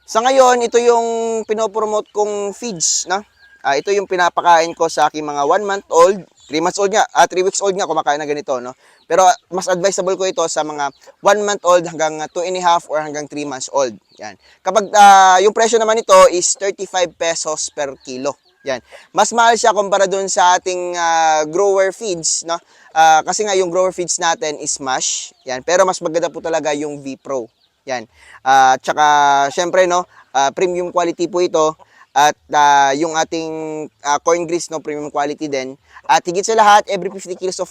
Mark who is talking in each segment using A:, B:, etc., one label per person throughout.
A: Sa ngayon, ito yung pinopromote kong feeds, no? Ito yung pinapakain ko sa aking mga 1 month old, 3 months old nga, 3 weeks old nga kumakain na ganito, no? Pero mas advisable ko ito sa mga 1 month old hanggang 2 and a half or hanggang 3 months old. Yan. Kapag yung presyo naman nito is 35 pesos per kilo. Yan. Mas mahal siya kumpara dun sa ating grower feeds, no? Kasi nga yung grower feeds natin is mash. Yan. Pero mas maganda po talaga yung V-Pro. Yan. Tsaka syempre no, premium quality po ito at yung ating corn grits no, premium quality din. At higit sa lahat, every 50 kilos of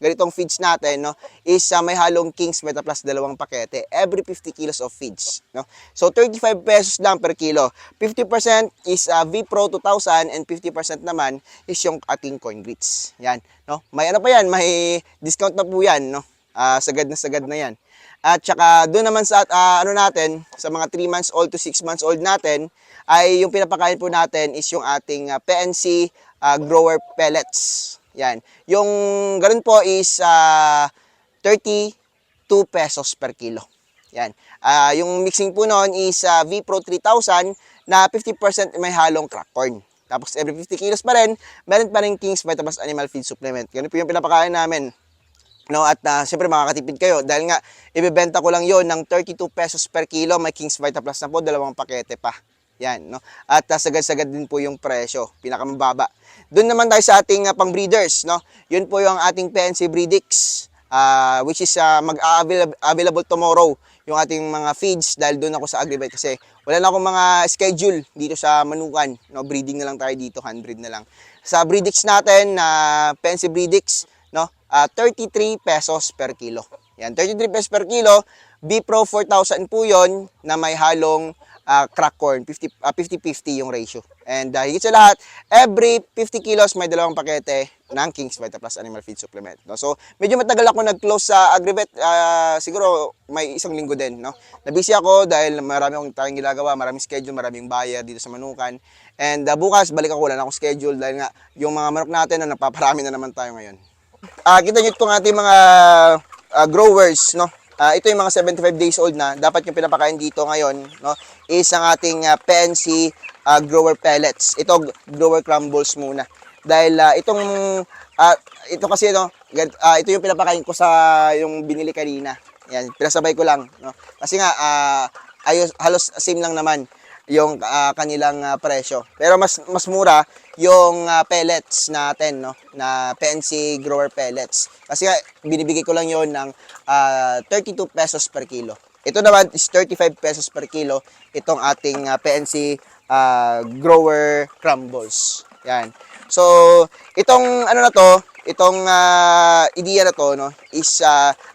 A: ganitong feeds natin no is may halong King's Beta Plus 2 pakete every 50 kilos of feeds no. So 35 pesos lang per kilo. 50% is V-Pro 2000 and 50% naman is yung ating corn grits. Yan no. May ano pa yan, may discount na po yan no. Sagad na yan. At saka doon naman sa ano natin, sa mga 3 months old to 6 months old natin, ay yung pinapakain po natin is yung ating PNC grower pellets. Yan. Yung ganun po is 32 pesos per kilo. Yan. Yung mixing po noon is V-Pro 3000 na 50% may halong crack corn. Tapos every 50 kilos pa rin, meron pa rin King's Vita Plus Animal Feed Supplement. Ganun po yung pinapakain namin. No, at siyempre makakatipid kayo dahil nga ibebenta ko lang yon ng 32 pesos per kilo, may King's Vita Plus na po, 2 pakete pa. Yan, no. At sagad-sagad din po yung presyo, pinakamababa. Doon naman tayo sa ating pang-breeders, no. Yun po yung ating PNC Breedix, which is available tomorrow yung ating mga feeds dahil doon ako sa Agribet kasi wala na akong mga schedule dito sa Manukan, no. Breeding na lang tayo dito, 100 na lang. Sa Breedix natin, PNC Breedix, no, 33 pesos per kilo. Yan, 33 pesos per kilo. B-Pro 4,000 po yun na may halong crack corn. 50-50 yung ratio. And higit sa lahat, every 50 kilos may 2 pakete ng King's Vita Plus Animal Feed Supplement. No? So, medyo matagal ako nag-close sa Agribet. Siguro may 1 linggo din. No? Nabisi ako dahil marami akong tayong ginagawa, maraming schedule, maraming buyer dito sa Manukan. And bukas, balik ako, wala na akong schedule dahil nga yung mga manok natin na napaparami na naman tayo ngayon. Kita nyo itong ating mga growers, no? Ito yung mga 75 days old na. Dapat yung pinapakain dito ngayon, no, is ang ating PNC grower pellets. Ito, grower crumbles muna. Dahil ito kasi, no, ito yung pinapakain ko sa yung binili kanina. Yan, pinasabay ko lang, no? Kasi nga, halos same lang naman yung kanilang presyo. Pero mas mura yung pellets natin, no, na PNC grower pellets. Kasi binibigay ko lang yon ng 32 pesos per kilo. Ito naman is 35 pesos per kilo itong ating PNC grower crumbles. Yan. So, itong ano na to, itong idea na to, no, is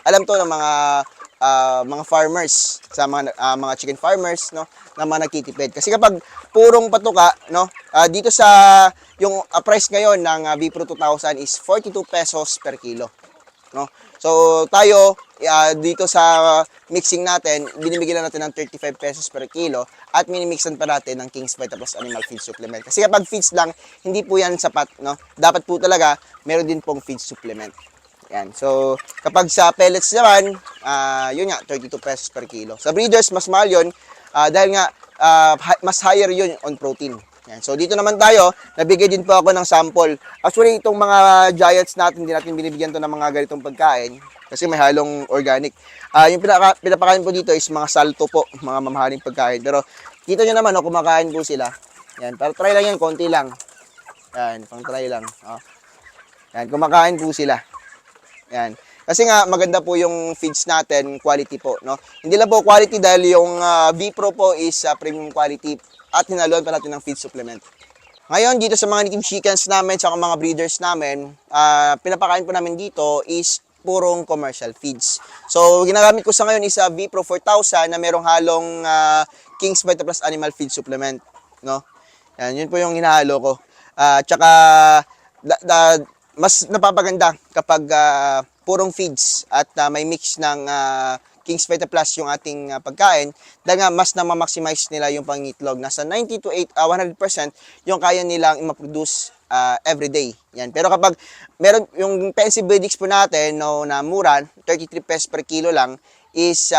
A: alam to ng mga farmers, sa mga chicken farmers, no, na mga nagtitipid. Kasi kapag purong patuka, no, dito sa yung price ngayon ng V-Pro 2000 is 42 pesos per kilo, no. So tayo dito sa mixing natin, binibigyan natin ng 35 pesos per kilo at minimixan pa natin ng King's Vita Plus Animal Feed Supplement. Kasi kapag feeds lang, hindi po yan sapat, no. Dapat po talaga meron din pong feed supplement. Yan. So, kapag sa pellets naman, yun nga, 32 pesos per kilo. Sa breeders, mas mahal yun dahil nga, mas higher yun on protein. Yan. So, dito naman tayo, nabigay din po ako ng sample. Actually, itong mga giants natin, hindi natin binibigyan to ng mga ganitong pagkain kasi may halong organic. Yung pinapakain po dito is mga salto po, mga mamahaling pagkain. Pero, kita nyo naman, kumakain po sila. Yan. Para try lang yan, konti lang. Yan, pang try lang. Yan, kumakain po sila. Yan. Kasi nga maganda po yung feeds natin, quality po, no. Hindi lang po quality dahil yung V-Pro po is premium quality at hinaluan pa natin ng feed supplement. Ngayon dito sa mga native chickens namin sa mga breeders namin, pinapakain po namin dito is purong commercial feeds. So ginagamit ko sa ngayon is V-Pro 4000 na merong halong King's Vita Plus Animal Feed Supplement, no. Yan, yun po yung hinahalo ko. Tsaka mas napapaganda kapag purong feeds at may mix ng King's Vita Plus yung ating pagkain dahil nga mas na-maximize nila yung pangitlog. Nasa 90 to 100% yung kaya nilang i-produce everyday. Yan. Pero kapag meron yung PNC Breedix po natin no, na mura, 33 pesos per kilo lang, is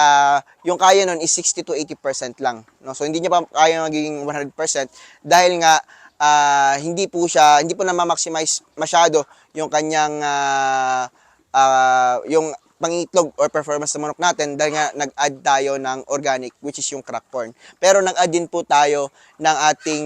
A: yung kaya nun is 60 to 80% lang, no? So hindi niya pa kaya magiging 100% dahil nga hindi po na-maximize masyado yung kanyang yung pangitlog or performance ng manok natin dahil nga nag-add tayo ng organic, which is yung crack corn. Pero nag-add din po tayo ng ating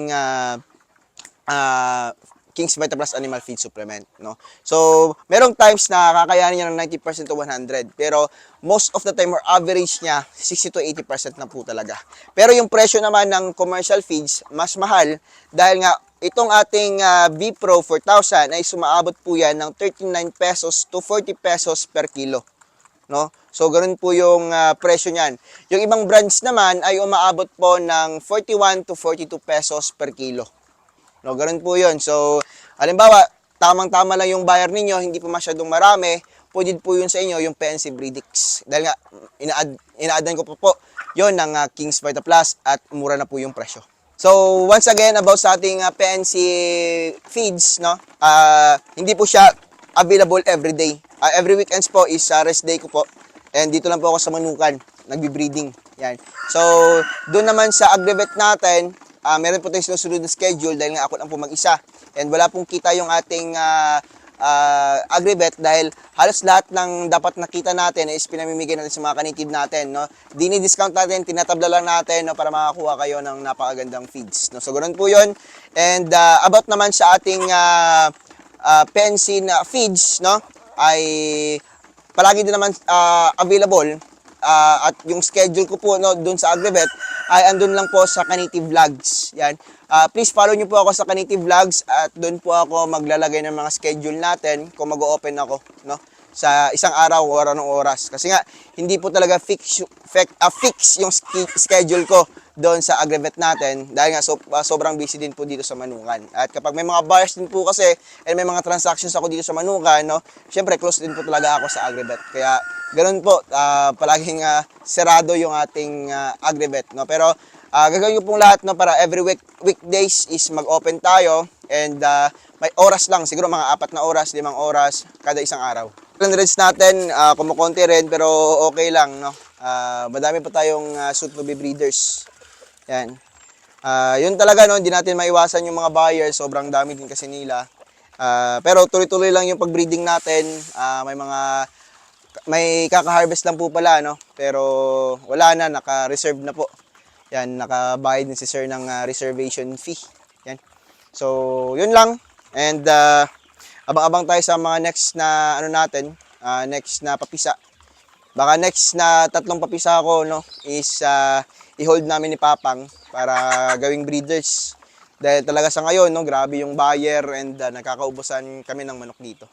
A: King's Vita Plus Animal Feed Supplement, no? So, merong times na kakayanin niya ng 90% to 100, pero most of the time or average niya 60 to 80% na po talaga. Pero yung presyo naman ng commercial feeds mas mahal dahil nga itong ating B-Pro 4000 ay sumaabot po yan ng 39 pesos to 40 pesos per kilo, no? So, ganun po yung presyo niyan. Yung ibang brands naman ay umaabot po ng 41 to 42 pesos per kilo. No, ganun po yun. So, halimbawa, tamang-tama lang yung buyer ninyo, hindi po masyadong marami, pwede po yun sa inyo, yung PNC Bredix. Dahil nga, ina-addan ko po yun ng King's Vita Plus at mura na po yung presyo. So, once again, about sa ating PNC feeds, no? Hindi po siya available every day. Every weekends po is rest day ko po. And dito lang po ako sa Manukan, nagbi-breeding. Yan. So, doon naman sa Agrivet natin, meron po tayong sinusunod na schedule dahil nga ako lang po mag-isa. And wala pong kita yung ating Agrivet dahil halos lahat ng dapat nakita natin is pinamimigay natin sa mga kanitib natin, no? Dini-discount natin, tinatabla lang natin, no, para makakuha kayo ng napakagandang feeds, no? So, ganoon po yun. And about naman sa ating PNC na feeds, no, ay palagi din naman available. At yung schedule ko po, no, doon sa Agrivet ay andun lang po sa Kanitive Vlogs. Yan. Please follow nyo po ako sa Kanitive Vlogs at doon po ako maglalagay ng mga schedule natin kung mag-open ako, no, sa isang araw o anong oras. Kasi nga hindi po talaga fix yung schedule ko doon sa Agrivet natin dahil nga sobrang busy din po dito sa Manukan. At kapag may mga buyers din po kasi and may mga transactions ako dito sa Manukan, no, syempre close din po talaga ako sa Agrivet. Kaya ganoon po, palaging serado yung ating Agrivet, no. Pero gagawin ko pong lahat, no, para every weekdays is mag-open tayo and may oras lang, siguro mga 4 na oras, 5 oras kada isang araw. Reds natin, kumukonti rin pero okay lang, no. Madami pa tayong soon to be breeders. Yan. Yun talaga, no, hindi natin maiwasan yung mga buyers, sobrang dami din kasi nila. Pero tuloy-tuloy lang yung pag-breeding natin. May kaka-harvest lang po pala, no. Pero wala na, naka-reserve na po. Yan, nakabayad din si sir ng reservation fee. Yan. So, yun lang. And abang-abang tayo sa mga next na ano natin, next na papisa. Baka next na 3 papisa ko, no, is i-hold namin ni Papang para gawing breeders. Dahil talaga sa ngayon, no, grabe yung buyer and nakakaubusan kami ng manok dito.